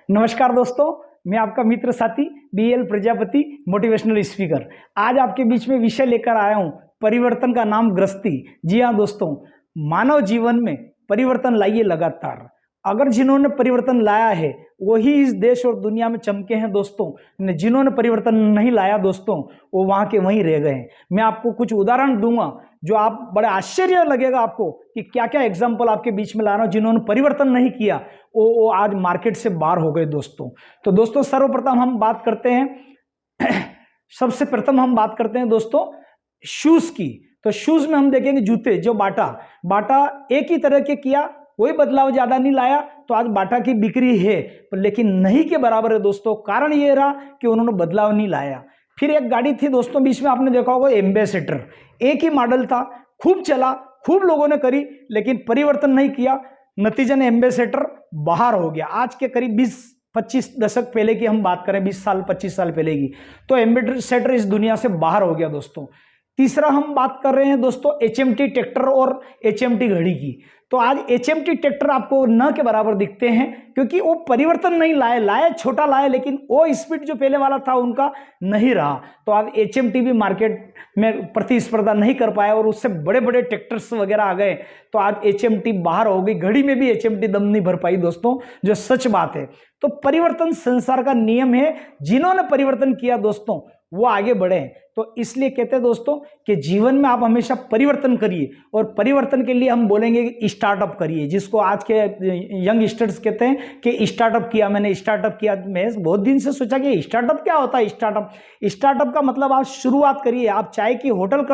नमस्कार दोस्तों, मैं आपका मित्र साथी बीएल प्रजापति, मोटिवेशनल स्पीकर। आज आपके बीच में विषय लेकर आया हूं, परिवर्तन का नाम गृहस्थी। जी हाँ दोस्तों, मानव जीवन में परिवर्तन लाइए लगातार। अगर जिन्होंने परिवर्तन लाया है वही इस देश और दुनिया में चमके हैं दोस्तों। जिन्होंने परिवर्तन नहीं लाया दोस्तों, वो वहां के वहीं रह गए हैं। मैं आपको कुछ उदाहरण दूंगा जो आप बड़े आश्चर्य लगेगा आपको कि क्या क्या एग्जाम्पल आपके बीच में ला रहा हूं। जिन्होंने परिवर्तन नहीं किया वो आज मार्केट से बाहर हो गए दोस्तों। तो दोस्तों सर्वप्रथम हम बात करते हैं सबसे प्रथम हम बात करते हैं दोस्तों शूज की। तो शूज में हम देखेंगे जूते, जो बाटा एक ही तरह के किया, कोई बदलाव ज्यादा नहीं लाया, तो आज बाटा की बिक्री है लेकिन नहीं के बराबर है दोस्तों। कारण ये रहा कि उन्होंने बदलाव नहीं लाया। फिर एक गाड़ी थी दोस्तों, बीच में आपने देखा होगा एम्बेसडर, एक ही मॉडल था, खूब चला, खूब लोगों ने करी, लेकिन परिवर्तन नहीं किया। नतीजन एम्बेसडर बाहर हो गया। आज के करीब 20-25 दशक पहले की हम बात करें, 20 साल 25 साल पहले की, तो एम्बेसडर इस दुनिया से बाहर हो गया दोस्तों। तीसरा हम बात कर रहे हैं दोस्तों एचएमटी ट्रैक्टर और एचएमटी घड़ी की। तो आज एचएमटी ट्रैक्टर आपको न के बराबर दिखते हैं क्योंकि वो परिवर्तन नहीं लाए छोटा लाए, लेकिन वो स्पीड जो पहले वाला था उनका नहीं रहा। तो आज एचएमटी भी मार्केट में प्रतिस्पर्धा नहीं कर पाया और उससे बड़े बड़े ट्रैक्टर्स वगैरह आ गए। तो आज एचएमटी बाहर हो गई। घड़ी में भी एचएमटी दम नहीं भर पाई दोस्तों, जो सच बात है। तो परिवर्तन संसार का नियम है। जिन्होंने परिवर्तन किया दोस्तों वो आगे बढ़े। तो इसलिए कहते हैं दोस्तों कि जीवन में आप हमेशा परिवर्तन करिए, और परिवर्तन के लिए हम बोलेंगे कि स्टार्टअप करिए, जिसको आज के यंगस्टर्स कहते हैं कि स्टार्टअप किया मैंने, स्टार्टअप किया। मैं बहुत दिन से सोचा कि स्टार्टअप क्या होता है। स्टार्टअप का मतलब आप शुरुआत करिए। आप चाय की होटल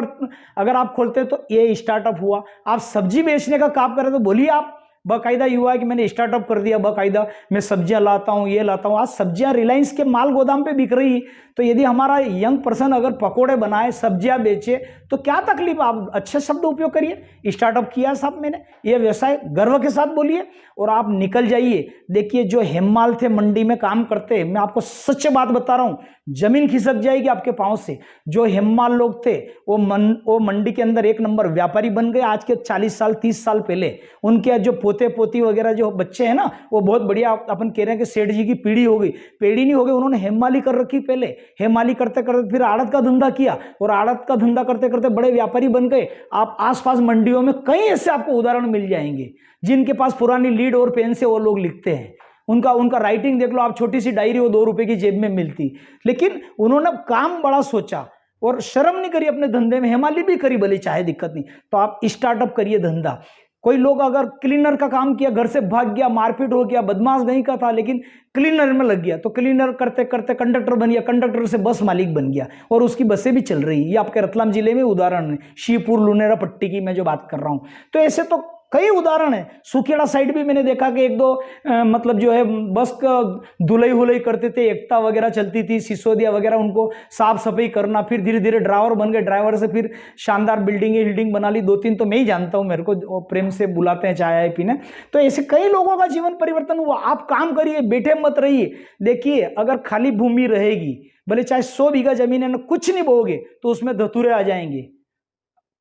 अगर आप खोलते हैं तो ये स्टार्टअप हुआ। आप सब्जी बेचने का काम करें तो बोलिए आप बाकायदा युवा है कि मैंने स्टार्टअप कर दिया, बाकायदा मैं सब्जियां लाता हूं, ये लाता हूं। आज सब्जियां रिलायंस के माल गोदाम पे बिक रही। तो यदि हमारा यंग पर्सन अगर पकोड़े बनाए, सब्जियां बेचे, तो क्या तकलीफ। आप अच्छे शब्द उपयोग करिए। स्टार्टअप किया साहब मैंने, ये व्यवसाय गर्व के साथ बोलिए और आप निकल जाइए। देखिए जो हेममाल थे मंडी में काम करते, मैं आपको सच बात बता रहा हूं, जमीन खिसक जाएगी आपके पांव से। जो हेममाल लोग थे वो मंडी के अंदर एक नंबर व्यापारी बन गए। आज के 40 साल 30 साल पहले उनके जो पोते पोती वगैरह जो बच्चे हैं ना, वो बहुत बढ़िया, अपन कह रहे हैं कि सेठ जी की पीढ़ी हो गई। पीढ़ी नहीं हो गई, उन्होंने हेममाली कर रखी। पहले हेममाली करते करते फिर आड़त का धंधा किया, और आड़त का धंधा करते करते बड़े व्यापारी बन गए। आप आसपास मंडियों में कई ऐसे आपको उदाहरण मिल जाएंगे जिनके पास पुरानी लीड और पेन से वो लोग लिखते हैं। उनका राइटिंग देख लो आप, छोटी सी डायरी वो 2 रुपए की जेब में मिलती, लेकिन उन्होंने काम बड़ा सोचा और शर्म नहीं करी अपने धंधे में। हेमाली भी करी भले, चाहे दिक्कत नहीं। तो आप स्टार्टअप करिए धंधा। कोई लोग अगर क्लीनर का काम किया, घर से भाग गया, मारपीट हो गया, बदमाश नहीं का था लेकिन क्लीनर में लग गया, तो क्लीनर करते करते कंडक्टर बन गया, कंडक्टर से बस मालिक बन गया और उसकी बसें भी चल रही। ये आपके रतलाम जिले में उदाहरण है, शिवपुर लुनेरा पट्टी की मैं जो बात कर रहा हूं। तो ऐसे तो कई उदाहरण है। सुखेड़ा साइड भी मैंने देखा कि 1-2 मतलब जो है बस का धुलाई हुलाई करते थे, एकता वगैरह चलती थी, सिसोदिया वगैरह, उनको साफ सफाई करना। फिर धीरे धीरे ड्राइवर बन गए, ड्राइवर से फिर शानदार बिल्डिंग बना ली। 2-3 तो मैं ही जानता हूँ, मेरे को प्रेम से बुलाते हैं चाय पीने। तो ऐसे कई लोगों का जीवन परिवर्तन हुआ। आप काम करिए, बैठे मत रहिए। देखिए अगर खाली भूमि रहेगी, भले चाहे 100 बीघा जमीन है ना, कुछ नहीं बोओगे तो उसमें धतूरे आ जाएंगे,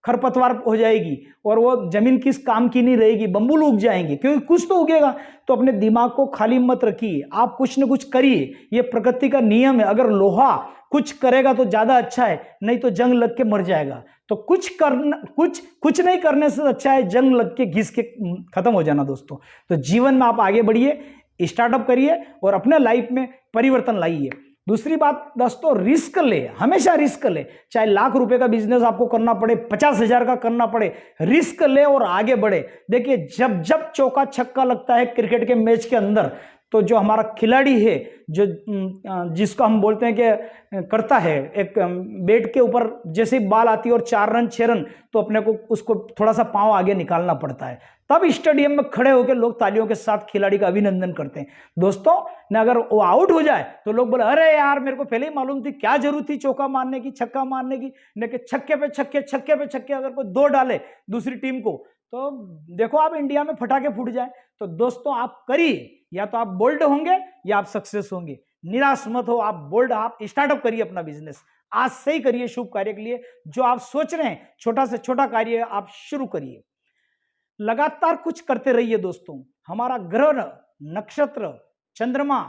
खरपतवार हो जाएगी, और वो जमीन किस काम की नहीं रहेगी, बम्बुल उग जाएंगे, क्योंकि कुछ तो उगेगा। तो अपने दिमाग को खाली मत रखिए, आप कुछ न कुछ करिए। ये प्रकृति का नियम है। अगर लोहा कुछ करेगा तो ज्यादा अच्छा है, नहीं तो जंग लग के मर जाएगा। तो कुछ नहीं करने से अच्छा है जंग लग के घिस के खत्म हो जाना दोस्तों। तो जीवन में आप आगे बढ़िए, स्टार्टअप करिए और अपने लाइफ में परिवर्तन लाइए। दूसरी बात दोस्तों, रिस्क ले, हमेशा रिस्क ले। चाहे लाख रुपए का बिजनेस आपको करना पड़े, 50,000 का करना पड़े, रिस्क ले और आगे बढ़े। देखिए जब जब चौका छक्का लगता है क्रिकेट के मैच के अंदर, तो जो हमारा खिलाड़ी है, जो जिसको हम बोलते हैं कि करता है, एक बैट के ऊपर जैसे बॉल आती है और 4 रन 6 रन, तो अपने को उसको थोड़ा सा पांव आगे निकालना पड़ता है। तब स्टेडियम में खड़े होकर लोग तालियों के साथ खिलाड़ी का अभिनंदन करते हैं दोस्तों। न अगर वो आउट हो जाए तो लोग बोले अरे यार मेरे को पहले ही मालूम थी, क्या जरूरत थी चौका मारने की, छक्का मारने की। न कि छक्के पे छक्के अगर कोई 2 डाले दूसरी टीम को, तो देखो आप इंडिया में फटाके फूट जाए। तो दोस्तों आप करिए, या तो आप बोल्ड होंगे या आप सक्सेस होंगे। निराश मत हो, आप बोल्ड, आप स्टार्टअप करिए अपना बिजनेस। आज से ही करिए शुभ कार्य के लिए। जो आप सोच रहे हैं छोटा से छोटा कार्य आप शुरू करिए। लगातार कुछ करते रहिए दोस्तों। हमारा ग्रह, नक्षत्र, चंद्रमा,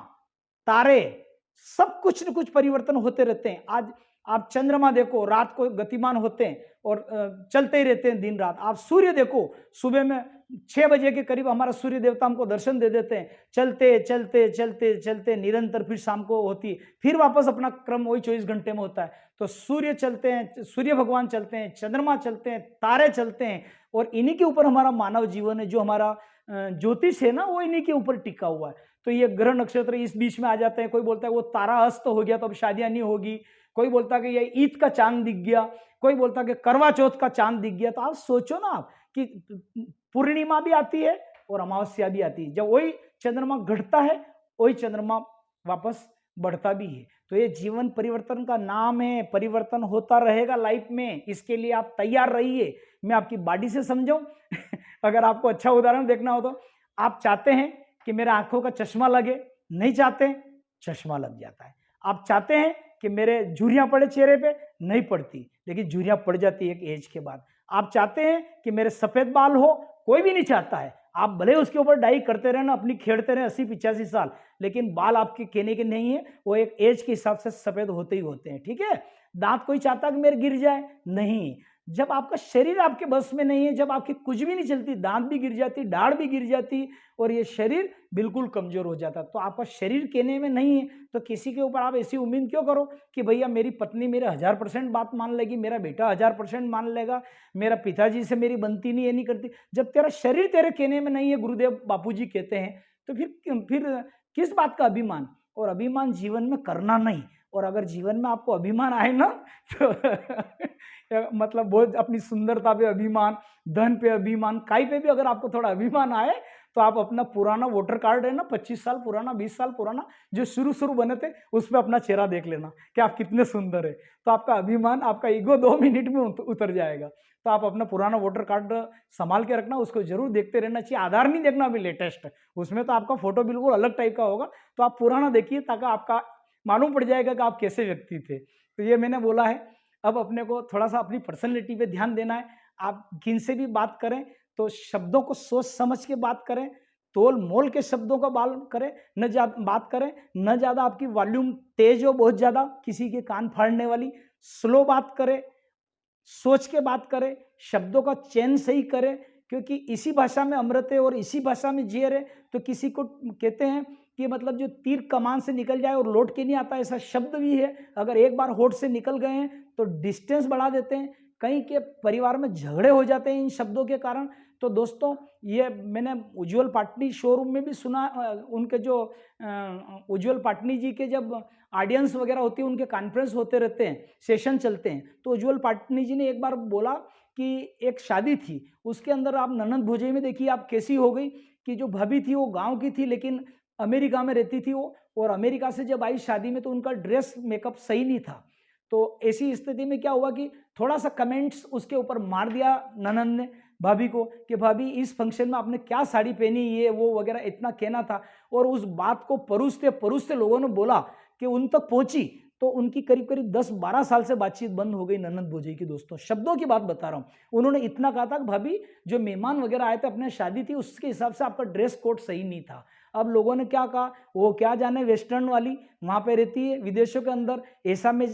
तारे, सब कुछ न कुछ परिवर्तन होते रहते हैं। आज आप चंद्रमा देखो, रात को गतिमान होते हैं और चलते ही रहते हैं दिन रात। आप सूर्य देखो, सुबह में 6 बजे के करीब हमारा सूर्य देवता हमको दर्शन दे देते हैं, चलते चलते चलते चलते निरंतर, फिर शाम को होती है, फिर वापस अपना क्रम वही 24 घंटे में होता है। तो सूर्य चलते हैं, सूर्य भगवान चलते हैं, चंद्रमा चलते हैं, तारे चलते हैं, और इन्हीं के ऊपर हमारा मानव जीवन है। जो हमारा ज्योतिष है ना, वो इन्हीं के ऊपर टिका हुआ है। तो ये ग्रह नक्षत्र इस बीच में आ जाते हैं। कोई बोलता है वो तारा अस्त हो गया तो अब शादियां नहीं होगी, कोई बोलता है कि ये ईद का चांद दिख गया, कोई बोलता है कि करवा चौथ का चांद दिख गया। तो आप सोचो ना आप कि पूर्णिमा भी आती है और अमावस्या भी आती है, जब वही चंद्रमा घटता है वही चंद्रमा वापस बढ़ता भी है। तो ये जीवन परिवर्तन का नाम है, परिवर्तन होता रहेगा लाइफ में, इसके लिए आप तैयार रहिए। मैं आपकी बॉडी से समझाऊं अगर आपको अच्छा उदाहरण देखना हो तो आप चाहते हैं कि मेरे आंखों का चश्मा लगे, नहीं चाहते, चश्मा लग जाता है। आप चाहते हैं कि मेरे झुर्रियां पड़े चेहरे पे, नहीं पड़ती, लेकिन झुर्रियां पड़ जाती है एक एज के बाद। आप चाहते हैं कि मेरे सफेद बाल हो, कोई भी नहीं चाहता है। आप भले उसके ऊपर डाई करते रहे ना, अपनी खेड़ते रहे 80-85 साल, लेकिन बाल आपके कहने के नहीं है, वो एक एज के हिसाब से सफेद होते ही होते हैं। ठीक है। दांत कोई चाहता है कि मेरे गिर जाए, नहीं। जब आपका शरीर आपके बस में नहीं है, जब आपकी कुछ भी नहीं चलती, दांत भी गिर जाती, दाढ़ भी गिर जाती, और ये शरीर बिल्कुल कमजोर हो जाता, तो आपका शरीर कहने में नहीं है, तो किसी के ऊपर आप ऐसी उम्मीद क्यों करो कि भैया मेरी पत्नी मेरे 1000% बात मान लेगी, मेरा बेटा 1000% मान लेगा, मेरा पिताजी से मेरी बनती नहीं, ये नहीं करती। जब तेरा शरीर तेरे कहने में नहीं है, गुरुदेव बापूजी कहते हैं, तो फिर किस बात का अभिमान? और अभिमान जीवन में करना नहीं। और अगर जीवन में आपको अभिमान आए ना तो मतलब बहुत अपनी सुंदरता पे अभिमान, धन पे अभिमान, काई पे भी अगर आपको थोड़ा अभिमान आए, तो आप अपना पुराना वोटर कार्ड है ना, 25 साल पुराना, 20 साल पुराना, जो शुरू बने थे, उस पर अपना चेहरा देख लेना कि आप कितने सुंदर है। तो आपका अभिमान, आपका ईगो 2 मिनट में उतर जाएगा। तो आप अपना पुराना वोटर कार्ड संभाल के रखना, उसको जरूर देखते रहना चाहिए। आधार नहीं देखना अभी लेटेस्ट, उसमें तो आपका फोटो बिल्कुल अलग टाइप का होगा, तो आप पुराना देखिए, ताकि आपका मालूम पड़ जाएगा कि आप कैसे व्यक्ति थे। तो ये मैंने बोला है। अब अपने को थोड़ा सा अपनी पर्सनैलिटी पे ध्यान देना है। आप किन से भी बात करें तो शब्दों को सोच समझ के बात करें, तोल मोल के शब्दों का करें, बात करें, न ज़्यादा आपकी वॉल्यूम तेज हो बहुत ज़्यादा, किसी के कान फाड़ने वाली। स्लो बात करें, सोच के बात करें, शब्दों का चयन सही करें, क्योंकि इसी भाषा में अमृत है और इसी भाषा में जहर है। तो किसी को कहते हैं कि मतलब जो तीर कमान से निकल जाए और लौट के नहीं आता, ऐसा शब्द भी है। अगर एक बार होठ से निकल गए हैं तो डिस्टेंस बढ़ा देते हैं, कहीं के परिवार में झगड़े हो जाते हैं इन शब्दों के कारण। तो दोस्तों, ये मैंने उज्ज्वल पाटनी शोरूम में भी सुना, उनके जो उज्ज्वल पाटनी जी के जब ऑडियंस वगैरह होती है, उनके कॉन्फ्रेंस होते रहते हैं, सेशन चलते हैं, तो उज्ज्वल पाटनी जी ने एक बार बोला कि एक शादी थी, उसके अंदर आप ननद भोजई में देखिए आप कैसी हो गई कि जो भाभी थी वो गांव की थी, लेकिन अमेरिका में रहती थी वो, और अमेरिका से जब आई शादी में तो उनका ड्रेस मेकअप सही नहीं था। तो ऐसी स्थिति में क्या हुआ कि थोड़ा सा कमेंट्स उसके ऊपर मार दिया ननद ने भाभी को कि भाभी इस फंक्शन में आपने क्या साड़ी पहनी, ये वो वगैरह इतना कहना था। और उस बात को परोसते परोसते लोगों ने बोला कि उन तक पहुंची, तो उनकी करीब करीब 10-12 साल से बातचीत बंद हो गई ननद भोजई की। दोस्तों, शब्दों की बात बता रहा हूँ। उन्होंने इतना कहा था कि भाभी जो मेहमान वगैरह आए थे, अपने शादी थी, उसके हिसाब से आपका ड्रेस कोड सही नहीं था। अब लोगों ने क्या कहा, वो क्या जाने, वेस्टर्न वाली वहां पे रहती है विदेशों के अंदर, ऐसा में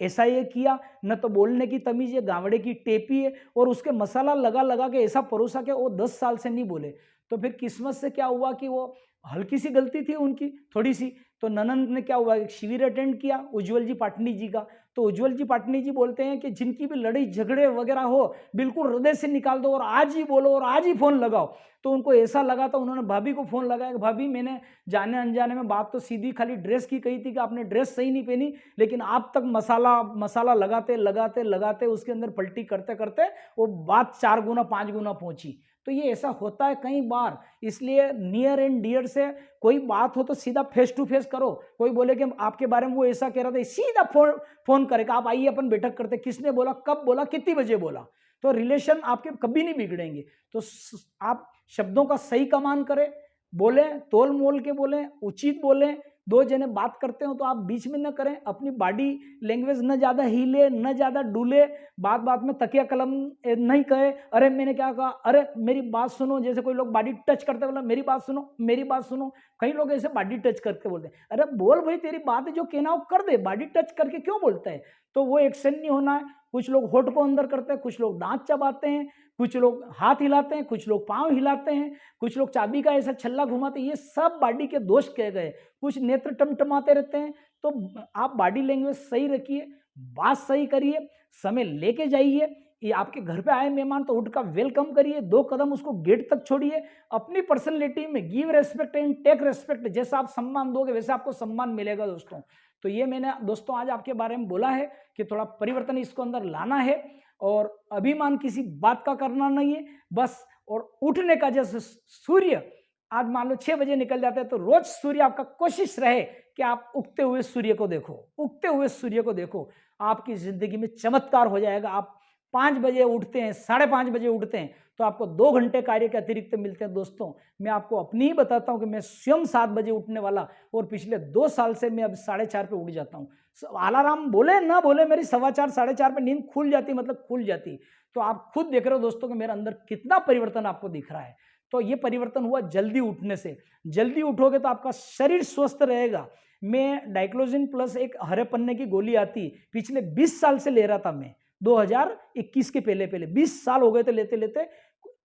ऐसा ये किया, न तो बोलने की तमीज है, गावड़े की टेपी है, और उसके मसाला लगा लगा के ऐसा परोसा के वो 10 साल से नहीं बोले। तो फिर किस्मत से क्या हुआ कि वो हल्की सी गलती थी उनकी, थोड़ी सी। तो ननंद ने क्या हुआ, एक शिविर अटेंड किया उज्ज्वल जी पाटनी जी का। तो उज्ज्वल जी पाटनी जी बोलते हैं कि जिनकी भी लड़ाई झगड़े वगैरह हो, बिल्कुल हृदय से निकाल दो और आज ही बोलो और आज ही फोन लगाओ। तो उनको ऐसा लगा, तो उन्होंने भाभी को फोन लगाया कि भाभी, मैंने जाने अनजाने में बात तो सीधी खाली ड्रेस की कही थी कि आपने ड्रेस सही नहीं पहनी, लेकिन आप तक मसाला लगाते लगाते लगाते उसके अंदर पलटी करते करते वो बात 4 गुना 5 गुना पहुंची। तो ये ऐसा होता है कई बार, इसलिए नियर एंड डियर से कोई बात हो तो सीधा फेस टू फेस करो। कोई बोले कि आपके बारे में वो ऐसा कह रहा था, सीधा फोन करेगा, आप आइए अपन बैठक करते, किसने बोला, कब बोला, कितनी बजे बोला। तो रिलेशन आपके कभी नहीं बिगड़ेंगे। तो आप शब्दों का सही कमान करें, बोलें, तोल मोल के बोलें, उचित बोलें, दो जने बात करते हो तो आप बीच में न करें, अपनी बॉडी लैंग्वेज न ज़्यादा हिले, न ज़्यादा डूले, बात बात में तकिया कलम नहीं कहे, अरे मैंने क्या कहा, अरे मेरी बात सुनो। जैसे कोई लोग बॉडी टच करते बोला मेरी बात सुनो, मेरी बात सुनो। कई लोग ऐसे बॉडी टच करके बोलते हैं, अरे बोल भाई, तेरी बात जो कहना हो कर दे, बॉडी टच करके क्यों बोलता है। तो वो एक्शन नहीं होना है। कुछ लोग होठ को अंदर करते हैं, कुछ लोग दांत चबाते हैं, कुछ लोग हाथ हिलाते हैं, कुछ लोग पांव हिलाते हैं, कुछ लोग चाबी का ऐसा छल्ला घुमाते हैं। ये सब बॉडी के दोष कहे गए। कुछ नेत्र टमटमाते रहते हैं। तो आप बॉडी लैंग्वेज सही रखिए, बात सही करिए, समय लेके जाइए। ये आपके घर पे आए मेहमान तो उठ का वेलकम करिए, 2 कदम उसको गेट तक छोड़िए। अपनी पर्सनैलिटी में give respect and take respect, जैसा आप सम्मान दोगे वैसे आपको सम्मान मिलेगा दोस्तों। तो ये मैंने दोस्तों आज आपके बारे में बोला है कि थोड़ा परिवर्तन इसको अंदर लाना है, और अभिमान किसी बात का करना नहीं है बस। और उठने का, जैसे सूर्य आज मान लो 6 बजे निकल जाते हैं, तो रोज सूर्य आपका कोशिश रहे कि आप उगते हुए सूर्य को देखो, उगते हुए सूर्य को देखो। आपकी जिंदगी में चमत्कार हो जाएगा। आप 5 बजे उठते हैं, 5:30 बजे उठते हैं, तो आपको 2 घंटे कार्य के अतिरिक्त मिलते हैं दोस्तों। मैं आपको अपनी ही बताता हूं कि मैं स्वयं 7 बजे उठने वाला, और पिछले 2 साल से मैं अब 4:30 पे उठ जाता हूं। अलार्म बोले ना बोले, मेरी 4:15 4:30 पे नींद खुल जाती, मतलब खुल जाती। तो आप खुद देख रहे हो दोस्तों कि मेरे अंदर कितना परिवर्तन आपको दिख रहा है। तो ये परिवर्तन हुआ जल्दी उठने से। जल्दी उठोगे तो आपका शरीर स्वस्थ रहेगा। मैं डाइक्लोजिन प्लस एक हरे पन्ने की गोली आती, पिछले 20 साल से ले रहा था मैं। 2021 के पहले 20 साल हो गए थे लेते लेते।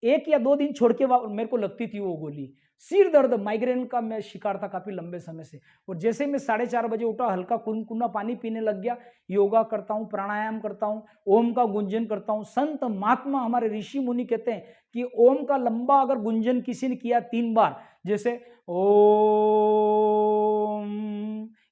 1 या 2 दिन छोड़ के मेरे को लगती थी वो गोली। सिर दर्द, माइग्रेन का मैं शिकार था काफी लंबे समय से। और जैसे मैं 4:30 बजे उठा, हल्का कुनकुना पानी पीने लग गया, योगा करता हूँ, प्राणायाम करता हूँ, ओम का गुंजन करता हूँ। संत महात्मा हमारे ऋषि मुनि कहते हैं कि ओम का लंबा अगर गुंजन किसी ने किया 3 बार, जैसे ओम,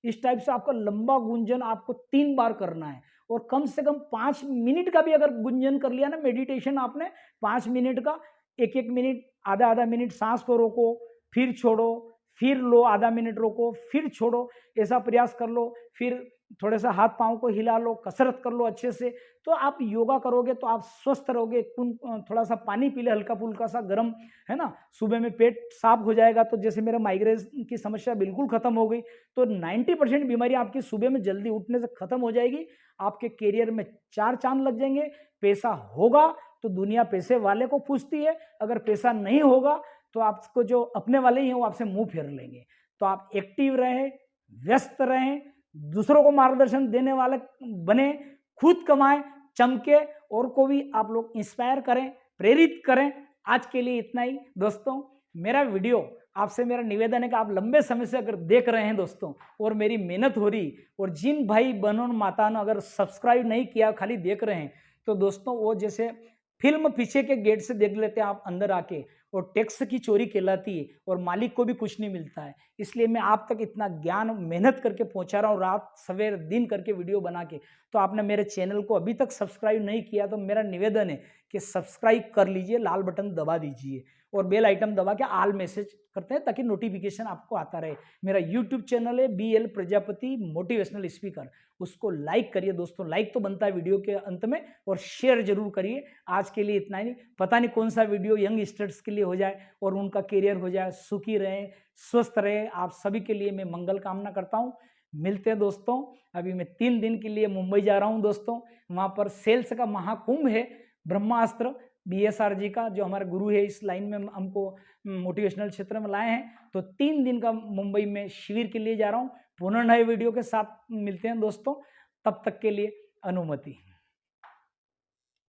इस टाइप से आपका लंबा गुंजन आपको 3 बार करना है। और कम से कम 5 मिनट का भी अगर गुंजन कर लिया ना, मेडिटेशन आपने 5 मिनट का, 1-1 मिनट, आधा मिनट सांस को रोको, फिर छोड़ो, फिर लो, आधा मिनट रोको, फिर छोड़ो, ऐसा प्रयास कर लो। फिर थोड़ा सा हाथ पांव को हिला लो, कसरत कर लो अच्छे से। तो आप योगा करोगे तो आप स्वस्थ रहोगे। थोड़ा सा पानी पी ले, हल्का फुल्का सा गर्म, है ना। सुबह में पेट साफ हो जाएगा। तो जैसे मेरा माइग्रेन की समस्या बिल्कुल खत्म हो गई, तो 90% बीमारी आपकी सुबह में जल्दी उठने से खत्म हो जाएगी। आपके करियर में 4 चांद लग जाएंगे। पैसा होगा तो दुनिया पैसे वाले को पूछती है, अगर पैसा नहीं होगा तो आपको जो अपने वाले ही हैं वो आपसे मुंह फेर लेंगे। तो आप एक्टिव रहें, व्यस्त रहें, दूसरों को मार्गदर्शन देने वाले बने, खुद कमाएं, चमके, और को भी आप लोग इंस्पायर करें, प्रेरित करें। आज के लिए इतना ही दोस्तों। मेरा वीडियो आपसे मेरा निवेदन है कि आप लंबे समय से अगर देख रहे हैं दोस्तों, और मेरी मेहनत हो रही, और जिन भाई बहनों माता ने अगर सब्सक्राइब नहीं किया, खाली देख रहे हैं, तो दोस्तों वो जैसे फिल्म पीछे के गेट से देख लेते हैं आप अंदर आके, और टैक्स की चोरी कहलाती है, और मालिक को भी कुछ नहीं मिलता है। इसलिए मैं आप तक इतना ज्ञान मेहनत करके पहुंचा रहा हूँ, रात सवेर दिन करके वीडियो बना के। तो आपने मेरे चैनल को अभी तक सब्सक्राइब नहीं किया तो मेरा निवेदन है कि सब्सक्राइब कर लीजिए, लाल बटन दबा दीजिए, और बेल आइटम दबा के ऑल मैसेज करते हैं ताकि नोटिफिकेशन आपको आता रहे। मेरा यूट्यूब चैनल है BL प्रजापति मोटिवेशनल स्पीकर, उसको लाइक करिए दोस्तों। लाइक तो बनता है वीडियो के अंत में, और शेयर जरूर करिए। आज के लिए इतना ही। पता नहीं कौन सा वीडियो यंग स्टूडेंट्स के लिए हो जाए और उनका करियर हो जाए, सुखी रहे, स्वस्थ रहे। आप सभी के लिए मैं मंगल कामना करता हूँ। मिलते हैं दोस्तों। अभी मैं 3 दिन के लिए मुंबई जा रहा हूँ दोस्तों। वहाँ पर सेल्स का महाकुंभ है, ब्रह्मास्त्र BSR जी का, जो हमारे गुरु है इस लाइन में हमको मोटिवेशनल क्षेत्र में लाए हैं। तो 3 दिन का मुंबई में शिविर के लिए जा रहा हूँ। पुनः नए वीडियो के साथ मिलते हैं दोस्तों। तब तक के लिए अनुमति।